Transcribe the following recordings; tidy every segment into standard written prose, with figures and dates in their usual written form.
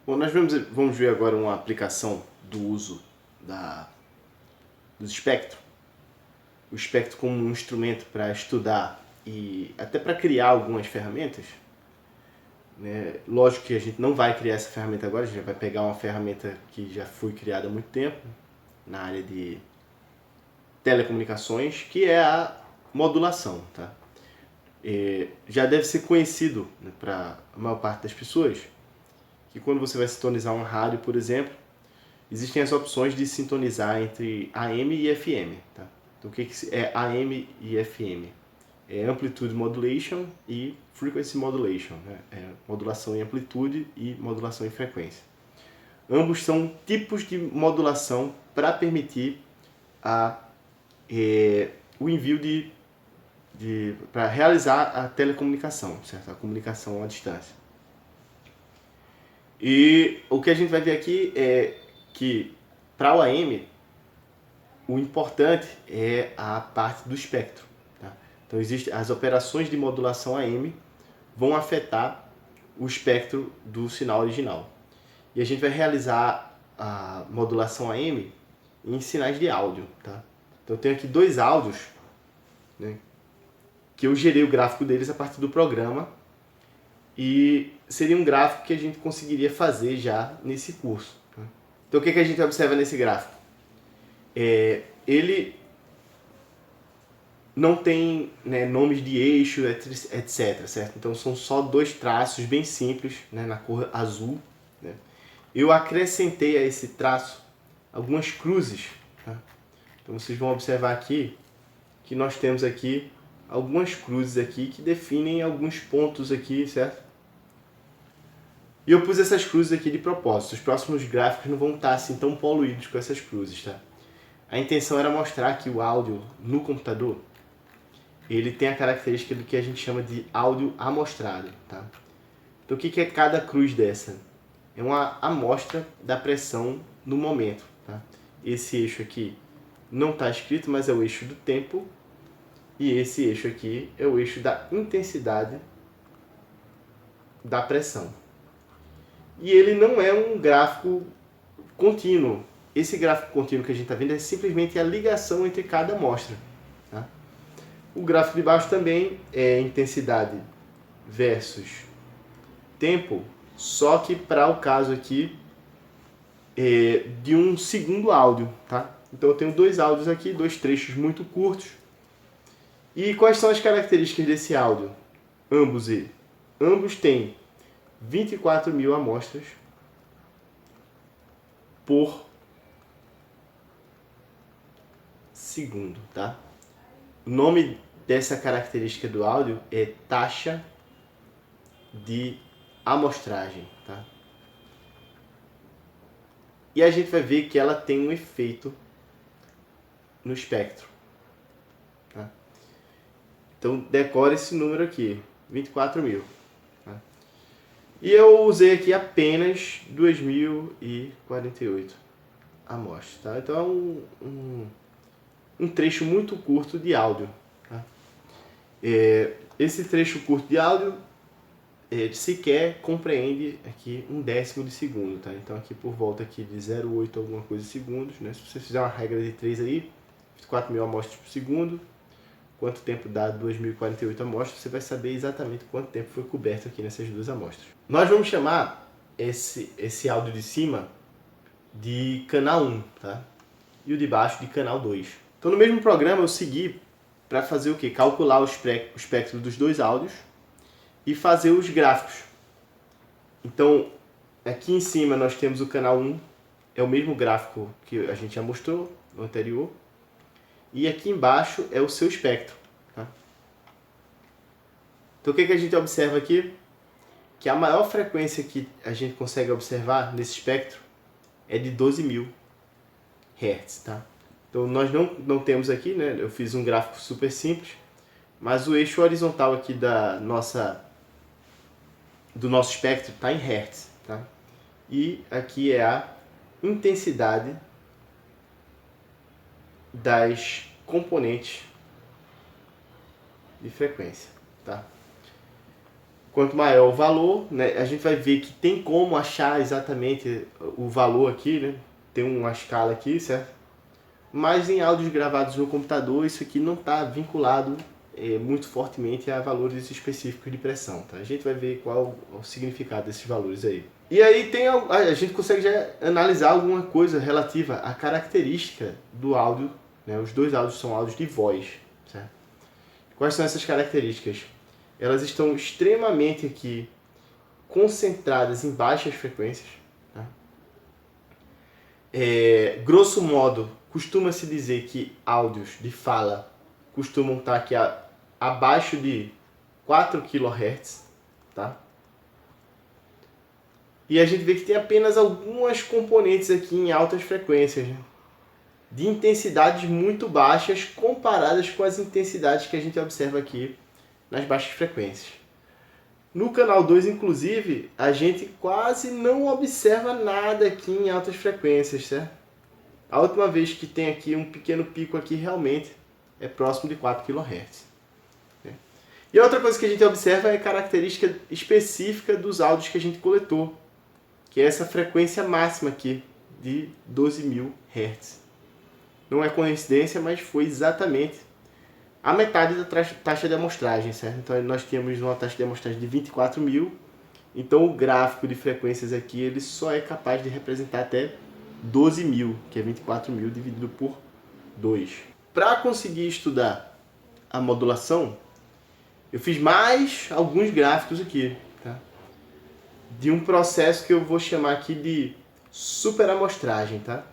Bom, nós vamos ver agora uma aplicação do uso do espectro. O espectro como um instrumento para estudar e até para criar algumas ferramentas. Né? Lógico que a gente não vai criar essa ferramenta agora, a gente vai pegar uma ferramenta que já foi criada há muito tempo na área de telecomunicações, que é a modulação. Tá? Já deve ser conhecido, né, para a maior parte das pessoas que quando você vai sintonizar um rádio, por exemplo, existem as opções de sintonizar entre AM e FM. Tá? Então, o que é AM e FM? É Amplitude Modulation e Frequency Modulation. Né? É modulação em amplitude e modulação em frequência. Ambos são tipos de modulação para permitir o envio para realizar a telecomunicação, certo? A comunicação à distância. E o que a gente vai ver aqui é que para o AM, o importante é a parte do espectro. Tá? Então, as operações de modulação AM vão afetar o espectro do sinal original. E a gente vai realizar a modulação AM em sinais de áudio. Tá? Então, eu tenho aqui dois áudios, né, que eu gerei o gráfico deles a partir do programa. E seria um gráfico que a gente conseguiria fazer já nesse curso. Então, o que a gente observa nesse gráfico? Ele não tem, né, nomes de eixo, etc. Certo? Então, são só dois traços bem simples, né, na cor azul. Né? Eu acrescentei a esse traço algumas cruzes. Tá? Então, vocês vão observar aqui que nós temos aqui algumas cruzes aqui que definem alguns pontos aqui, certo? E eu pus essas cruzes aqui de propósito. Os próximos gráficos não vão estar assim tão poluídos com essas cruzes, tá? A intenção era mostrar que o áudio no computador, ele tem a característica do que a gente chama de áudio amostrado, tá? Então o que é cada cruz dessa? É uma amostra da pressão no momento, tá? Esse eixo aqui não está escrito, mas é o eixo do tempo. E esse eixo aqui é o eixo da intensidade da pressão. E ele não é um gráfico contínuo. Esse gráfico contínuo que a gente está vendo é simplesmente a ligação entre cada amostra. Tá? O gráfico de baixo também é intensidade versus tempo, só que para o caso aqui de um segundo áudio. Tá? Então eu tenho dois áudios aqui, dois trechos muito curtos. E quais são as características desse áudio? Ambos têm 24.000 amostras por segundo, tá? O nome dessa característica do áudio é taxa de amostragem, tá? E a gente vai ver que ela tem um efeito no espectro. Tá? Então decore esse número aqui, 24.000. Tá? E eu usei aqui apenas 2.048 amostras. Tá? Então é um trecho muito curto de áudio. Tá? Esse trecho curto de áudio sequer compreende aqui 1/10 de segundo. Tá? Então aqui por volta aqui de 0,8 alguma coisa segundos. Né? Se você fizer uma regra de 3 aí, 4.000 amostras por segundo, quanto tempo dá 2.048 amostras, você vai saber exatamente quanto tempo foi coberto aqui nessas duas amostras. Nós vamos chamar esse áudio de cima de canal 1, tá? E o de baixo de canal 2. Então no mesmo programa eu segui para fazer o quê? Calcular o espectro dos dois áudios e fazer os gráficos. Então aqui em cima nós temos o canal 1, é o mesmo gráfico que a gente já mostrou no anterior. E aqui embaixo é o seu espectro. Tá? Então o que a gente observa aqui? Que a maior frequência que a gente consegue observar nesse espectro é de 12.000 Hz. Tá? Então nós não temos aqui, né? Eu fiz um gráfico super simples, mas o eixo horizontal aqui do nosso espectro está em Hz. Tá? E aqui é a intensidade das componentes de frequência. Tá? Quanto maior o valor, né, a gente vai ver que tem como achar exatamente o valor aqui, né? Tem uma escala aqui, certo? Mas em áudios gravados no computador, isso aqui não está vinculado muito fortemente a valores específicos de pressão, tá? A gente vai ver qual o significado desses valores aí. E aí a gente consegue já analisar alguma coisa relativa à característica do áudio, né? Os dois áudios são áudios de voz, certo? Quais são essas características? Elas estão extremamente aqui concentradas em baixas frequências. Tá? Grosso modo, costuma-se dizer que áudios de fala costumam estar aqui abaixo de 4 kHz. Tá? E a gente vê que tem apenas algumas componentes aqui em altas frequências, né? De intensidades muito baixas comparadas com as intensidades que a gente observa aqui nas baixas frequências. No canal 2, inclusive, a gente quase não observa nada aqui em altas frequências, certo? A última vez que tem aqui um pequeno pico aqui realmente é próximo de 4 kHz. Né? E a outra coisa que a gente observa é a característica específica dos áudios que a gente coletou, que é essa frequência máxima aqui de 12.000 Hz. Não é coincidência, mas foi exatamente a metade da taxa de amostragem, certo? Então nós tínhamos uma taxa de amostragem de 24.000, então o gráfico de frequências aqui ele só é capaz de representar até 12.000, que é 24.000 dividido por 2. Para conseguir estudar a modulação, eu fiz mais alguns gráficos aqui, tá? De um processo que eu vou chamar aqui de superamostragem, tá?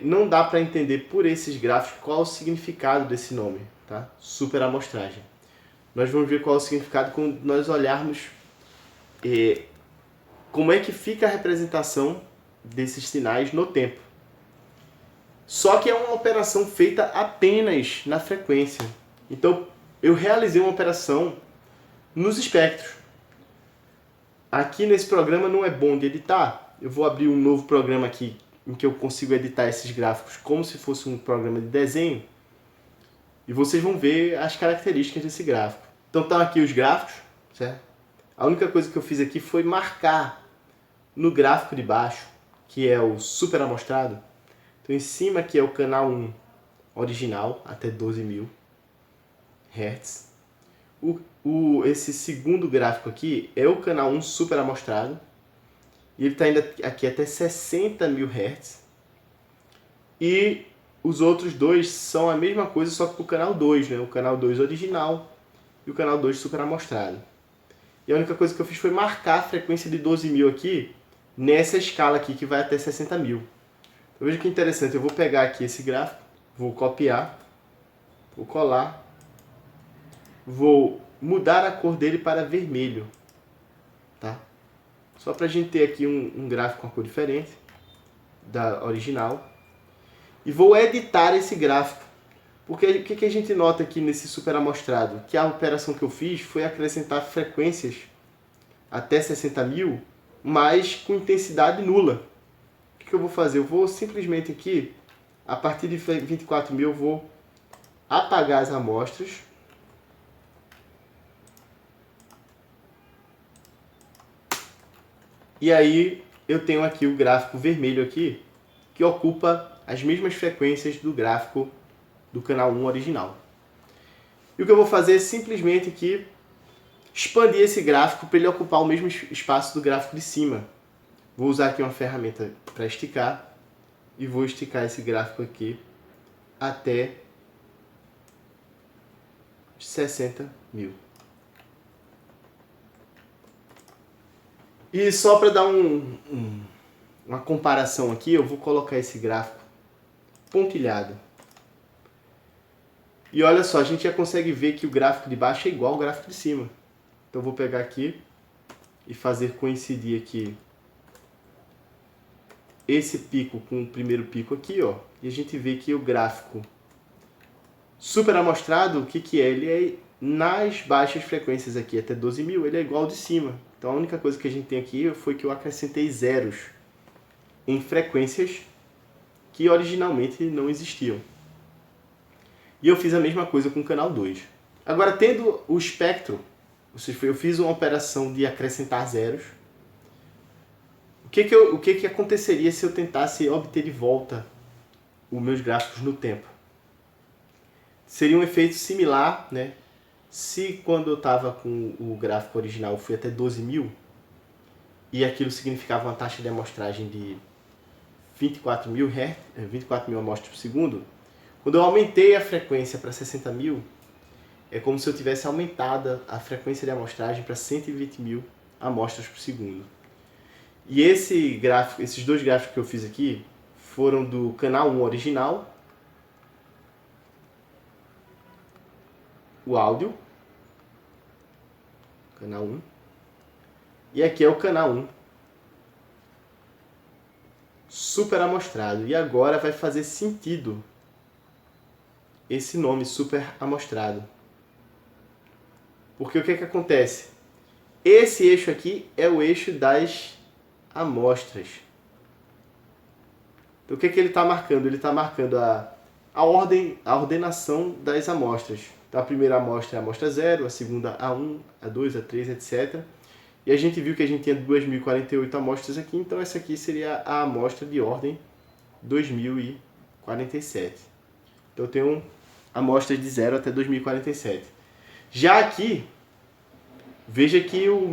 Não dá para entender por esses gráficos qual é o significado desse nome, tá? Superamostragem. Nós vamos ver qual é o significado quando nós olharmos como é que fica a representação desses sinais no tempo. Só que é uma operação feita apenas na frequência. Então, eu realizei uma operação nos espectros. Aqui nesse programa não é bom de editar. Eu vou abrir um novo programa aqui em que eu consigo editar esses gráficos como se fosse um programa de desenho, e vocês vão ver as características desse gráfico. Então estão aqui os gráficos, certo? A única coisa que eu fiz aqui foi marcar no gráfico de baixo, que é o super amostrado. Então em cima aqui é o canal 1 original, até 12.000 Hz. Esse segundo gráfico aqui é o canal 1 super amostrado, e ele está indo aqui até 60.000 Hz. E os outros dois são a mesma coisa, só que para o canal 2, né? O canal 2 original e o canal 2 super amostrado. E a única coisa que eu fiz foi marcar a frequência de 12.000 aqui, nessa escala aqui, que vai até 60.000. Então veja que interessante, eu vou pegar aqui esse gráfico, vou copiar, vou colar, vou mudar a cor dele para vermelho, tá? Só para a gente ter aqui um gráfico com a cor diferente da original. E vou editar esse gráfico. Porque o que a gente nota aqui nesse super amostrado? Que a operação que eu fiz foi acrescentar frequências até 60.000, mas com intensidade nula. O que eu vou fazer? Eu vou simplesmente aqui, a partir de 24.000, eu vou apagar as amostras. E aí eu tenho aqui o gráfico vermelho aqui, que ocupa as mesmas frequências do gráfico do canal 1 original. E o que eu vou fazer é simplesmente aqui expandir esse gráfico para ele ocupar o mesmo espaço do gráfico de cima. Vou usar aqui uma ferramenta para esticar e vou esticar esse gráfico aqui até 60.000. E só para dar uma comparação aqui, eu vou colocar esse gráfico pontilhado. E olha só, a gente já consegue ver que o gráfico de baixo é igual ao gráfico de cima. Então eu vou pegar aqui e fazer coincidir aqui esse pico com o primeiro pico aqui, ó. E a gente vê que o gráfico super amostrado, o que é? Ele é nas baixas frequências aqui, até 12.000, ele é igual ao de cima. Então a única coisa que a gente tem aqui foi que eu acrescentei zeros em frequências que originalmente não existiam. E eu fiz a mesma coisa com o canal 2. Agora, tendo o espectro, ou seja, eu fiz uma operação de acrescentar zeros. O que aconteceria se eu tentasse obter de volta os meus gráficos no tempo? Seria um efeito similar, né? Se quando eu estava com o gráfico original eu fui até 12.000 e aquilo significava uma taxa de amostragem de 24.000 Hz, 24.000 amostras por segundo, quando eu aumentei a frequência para 60.000, é como se eu tivesse aumentado a frequência de amostragem para 120.000 amostras por segundo. E esses dois gráficos que eu fiz aqui foram do canal 1 original, o áudio, canal 1, e aqui é o canal 1, super amostrado. E agora vai fazer sentido esse nome super amostrado. Porque o que acontece? Esse eixo aqui é o eixo das amostras. Então o que ele está marcando? Ele está marcando a ordenação das amostras. Então a primeira amostra é a amostra 0, a segunda A1, A2, A3, etc. E a gente viu que a gente tinha 2.048 amostras aqui, então essa aqui seria a amostra de ordem 2047. Então eu tenho amostras de 0 até 2047. Já aqui, veja que é o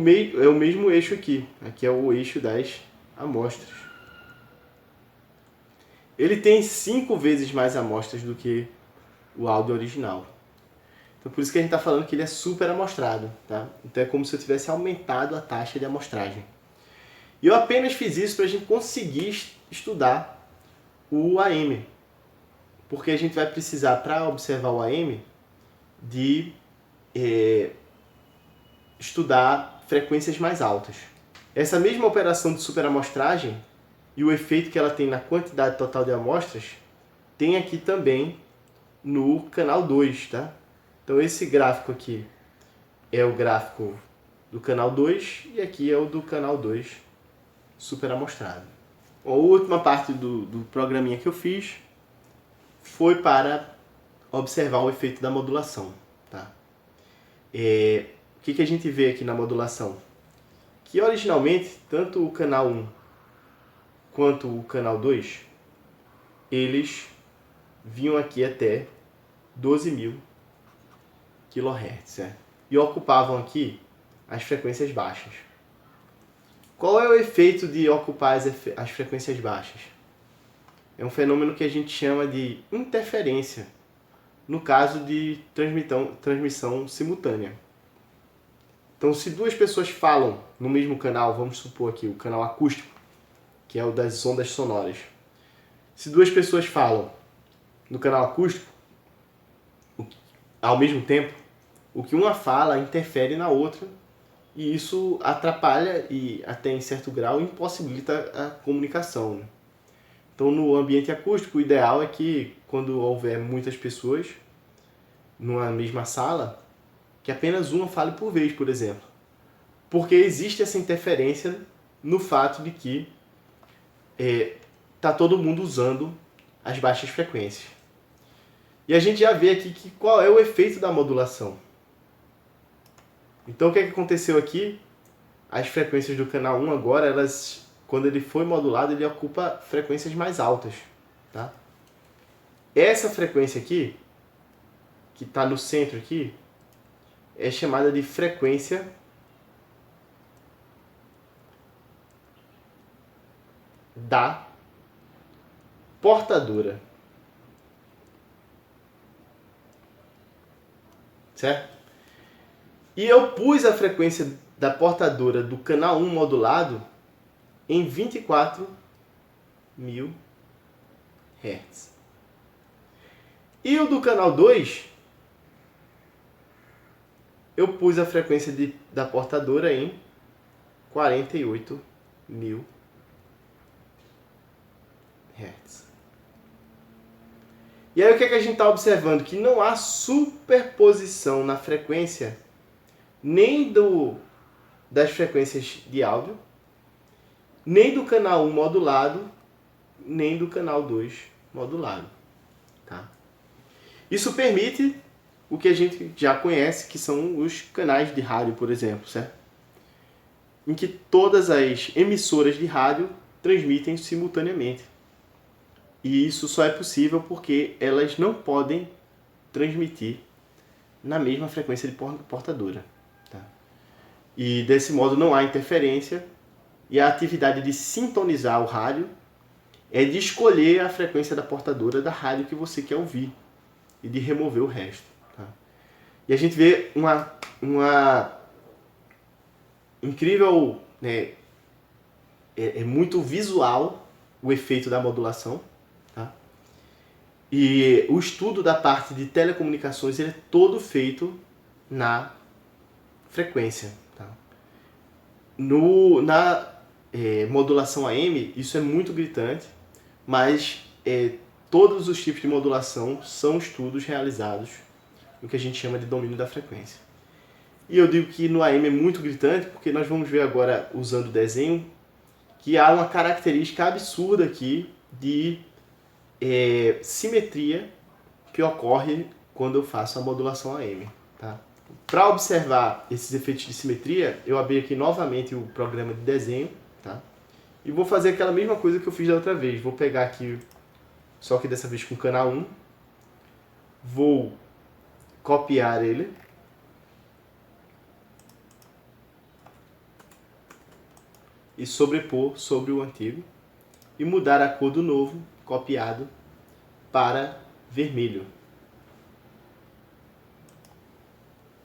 mesmo eixo aqui. Aqui é o eixo das amostras. Ele tem 5 vezes mais amostras do que o áudio original. Então por isso que a gente está falando que ele é super amostrado. Tá? Então é como se eu tivesse aumentado a taxa de amostragem. E eu apenas fiz isso para a gente conseguir estudar o AM. Porque a gente vai precisar, para observar o AM, de estudar frequências mais altas. Essa mesma operação de superamostragem e o efeito que ela tem na quantidade total de amostras tem aqui também no canal 2, tá? Então esse gráfico aqui é o gráfico do canal 2 e aqui é o do canal 2 superamostrado. A última parte do programinha que eu fiz foi para observar o efeito da modulação, tá? O que a gente vê aqui na modulação? Que originalmente, tanto o canal 1 quanto o canal 2, eles vinham aqui até 12.000 kHz, e ocupavam aqui as frequências baixas. Qual é o efeito de ocupar as frequências baixas? É um fenômeno que a gente chama de interferência, no caso de transmissão simultânea. Então, se duas pessoas falam no mesmo canal, vamos supor aqui o canal acústico, que é o das ondas sonoras. Se duas pessoas falam no canal acústico, ao mesmo tempo, o que uma fala interfere na outra, e isso atrapalha e até em certo grau impossibilita a comunicação, né? Então, no ambiente acústico, o ideal é que quando houver muitas pessoas numa mesma sala, que apenas uma fale por vez, por exemplo. Porque existe essa interferência no fato de que está todo mundo usando as baixas frequências. E a gente já vê aqui qual é o efeito da modulação. Então o que aconteceu aqui? As frequências do canal 1 agora, quando ele foi modulado, ele ocupa frequências mais altas. Tá? Essa frequência aqui, que está no centro aqui, é chamada de frequência da portadora. Certo? E eu pus a frequência da portadora do canal 1 modulado em 24.000 Hz. E o do canal 2, eu pus a frequência da portadora em 48.000 Hz. E aí o que a gente está observando? Que não há superposição na frequência nem das frequências de áudio, nem do canal 1 modulado, nem do canal 2 modulado. Tá? Isso permite o que a gente já conhece, que são os canais de rádio, por exemplo, certo? Em que todas as emissoras de rádio transmitem simultaneamente. E isso só é possível porque elas não podem transmitir na mesma frequência de portadora. Tá? E desse modo não há interferência, e a atividade de sintonizar o rádio é de escolher a frequência da portadora da rádio que você quer ouvir e de remover o resto. Tá? E a gente vê uma incrível, né, é muito visual o efeito da modulação. Tá? E o estudo da parte de telecomunicações ele é todo feito na frequência. Tá? Na modulação AM, isso é muito gritante, mas todos os tipos de modulação são estudos realizados no que a gente chama de domínio da frequência. E eu digo que no AM é muito gritante porque nós vamos ver agora, usando o desenho, que há uma característica absurda aqui de simetria que ocorre quando eu faço a modulação AM. Tá? Para observar esses efeitos de simetria, eu abri aqui novamente o programa de desenho, tá? E vou fazer aquela mesma coisa que eu fiz da outra vez. Vou pegar aqui, só que dessa vez com o canal 1, vou copiar ele, e sobrepor sobre o antigo, e mudar a cor do novo, copiado, para vermelho.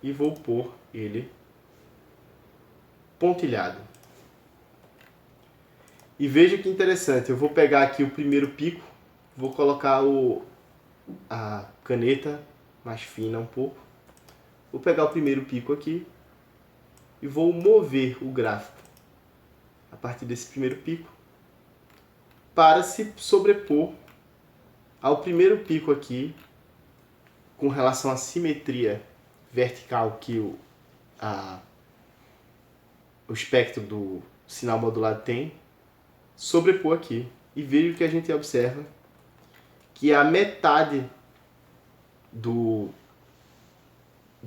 E vou pôr ele pontilhado. E veja que interessante, eu vou pegar aqui o primeiro pico, vou colocar a caneta mais fina um pouco, vou pegar o primeiro pico aqui e vou mover o gráfico a partir desse primeiro pico para se sobrepor ao primeiro pico aqui com relação à simetria vertical que o espectro do sinal modulado tem, sobrepor aqui. E veja que a gente observa que a metade do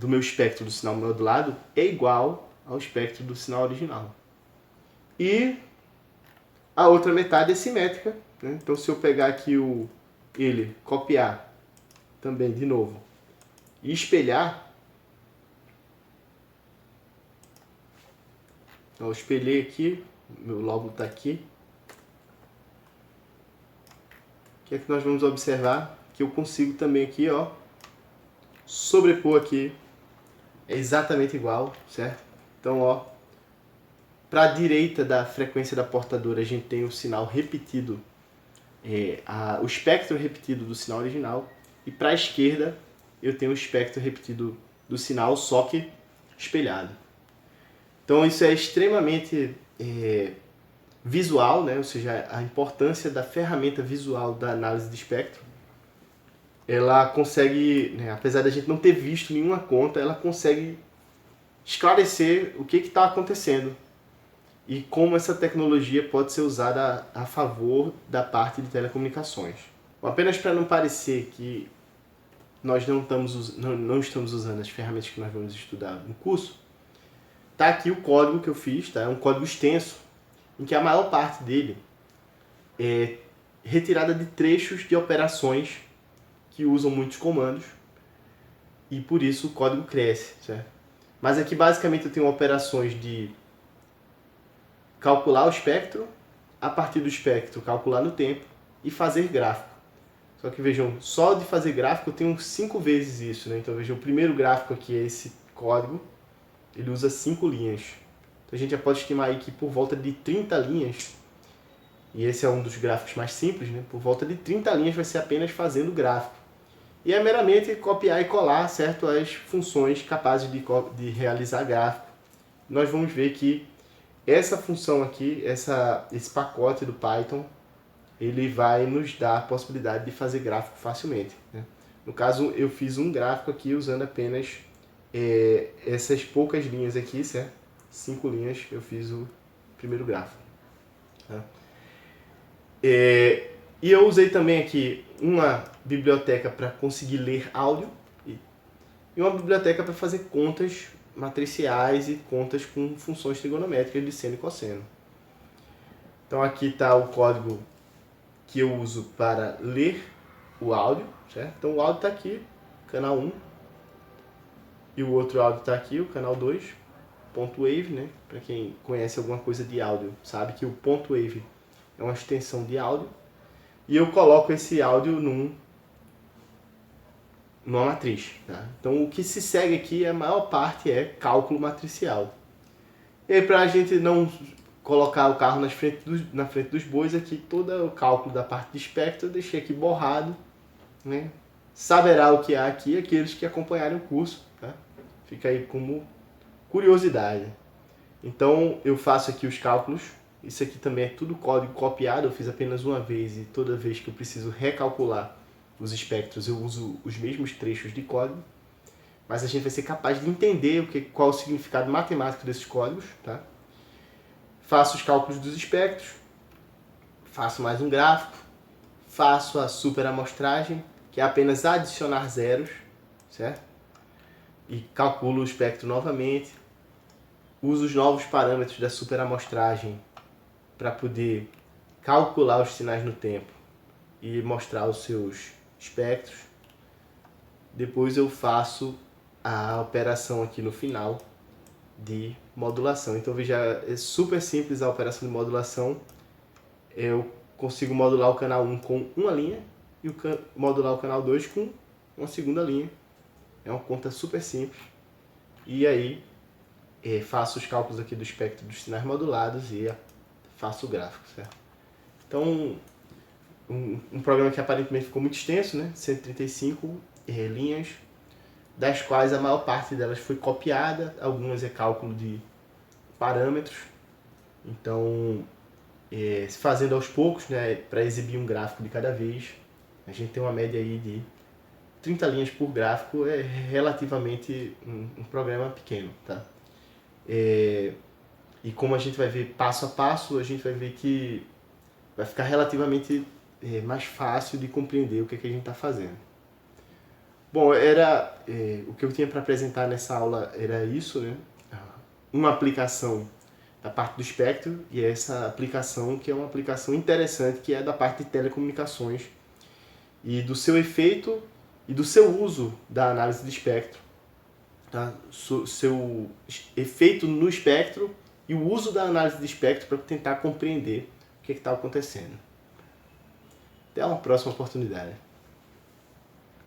meu espectro do sinal modulado é igual ao espectro do sinal original. E a outra metade é simétrica, né? Então se eu pegar aqui ele, copiar também de novo e espelhar, então, eu espelhei aqui, meu lóbulo está aqui. O que é que nós vamos observar? Que eu consigo também aqui, ó, sobrepor aqui, é exatamente igual, certo? Então, ó, para a direita da frequência da portadora a gente tem o sinal repetido, o espectro repetido do sinal original, e para a esquerda eu tenho o espectro repetido do sinal, só que espelhado. Então isso é extremamente visual, né? Ou seja, a importância da ferramenta visual da análise de espectro. Ela consegue, né, apesar da gente não ter visto nenhuma conta, ela consegue esclarecer o que está acontecendo e como essa tecnologia pode ser usada a favor da parte de telecomunicações. Apenas para não parecer que nós não estamos usando as ferramentas que nós vamos estudar no curso, tá aqui o código que eu fiz, tá? É um código extenso, em que a maior parte dele é retirada de trechos de operações que usam muitos comandos, e por isso o código cresce, certo? Mas aqui basicamente eu tenho operações de calcular o espectro, a partir do espectro calcular no tempo e fazer gráfico. Só que vejam, só de fazer gráfico eu tenho 5 vezes isso, né? Então vejam, o primeiro gráfico aqui é esse código, ele usa 5 linhas. Então a gente já pode estimar aí que por volta de 30 linhas, e esse é um dos gráficos mais simples, né? Por volta de 30 linhas vai ser apenas fazendo gráfico. E é meramente copiar e colar, certo, as funções capazes de realizar gráfico. Nós vamos ver que essa função aqui, esse pacote do Python, ele vai nos dar a possibilidade de fazer gráfico facilmente, né? No caso, eu fiz um gráfico aqui usando apenas essas poucas linhas aqui, certo? 5 linhas, eu fiz o primeiro gráfico. Tá? E eu usei também aqui uma biblioteca para conseguir ler áudio. e uma biblioteca para fazer contas matriciais e contas com funções trigonométricas de seno e cosseno. Então aqui está o código que eu uso para ler o áudio, certo? Então o áudio está aqui, canal 1, e o outro áudio está aqui, o canal 2, ponto wave, né? Para quem conhece alguma coisa de áudio, sabe que o ponto wave é uma extensão de áudio, e eu coloco esse áudio numa matriz. Tá? Então o que se segue aqui, a maior parte é cálculo matricial. E aí, para a gente não colocar o carro na frente dos bois, aqui todo o cálculo da parte de espectro eu deixei aqui borrado, né? Saberá o que há aqui aqueles que acompanharem o curso, tá? Fica aí como curiosidade. Então eu faço aqui os cálculos, isso aqui também é tudo código copiado, eu fiz apenas uma vez e toda vez que eu preciso recalcular os espectros eu uso os mesmos trechos de código, mas a gente vai ser capaz de entender qual é o significado matemático desses códigos, tá? Faço os cálculos dos espectros, faço mais um gráfico, faço a superamostragem, que é apenas adicionar zeros, certo? E calculo o espectro novamente, uso os novos parâmetros da superamostragem para poder calcular os sinais no tempo e mostrar os seus espectros. Depois eu faço a operação aqui no final de modulação. Então veja, é super simples a operação de modulação. Eu consigo modular o canal 1 com uma linha e modular o canal 2 com uma segunda linha. É uma conta super simples. E aí faço os cálculos aqui do espectro dos sinais modulados e faço o gráfico, certo? Então, um programa que aparentemente ficou muito extenso, né? 135 linhas, das quais a maior parte delas foi copiada, algumas é cálculo de parâmetros. Então, fazendo aos poucos, né, para exibir um gráfico de cada vez, a gente tem uma média aí de 30 linhas por gráfico, é relativamente um programa pequeno, tá? E como a gente vai ver passo a passo, a gente vai ver que vai ficar relativamente mais fácil de compreender o que a gente está fazendo. Bom, o que eu tinha para apresentar nessa aula era isso, né? Uma aplicação da parte do espectro, e essa aplicação que é uma aplicação interessante, que é da parte de telecomunicações e do seu efeito e do seu uso da análise de espectro, tá? Seu efeito no espectro e o uso da análise de espectro para tentar compreender o que está acontecendo. Até uma próxima oportunidade.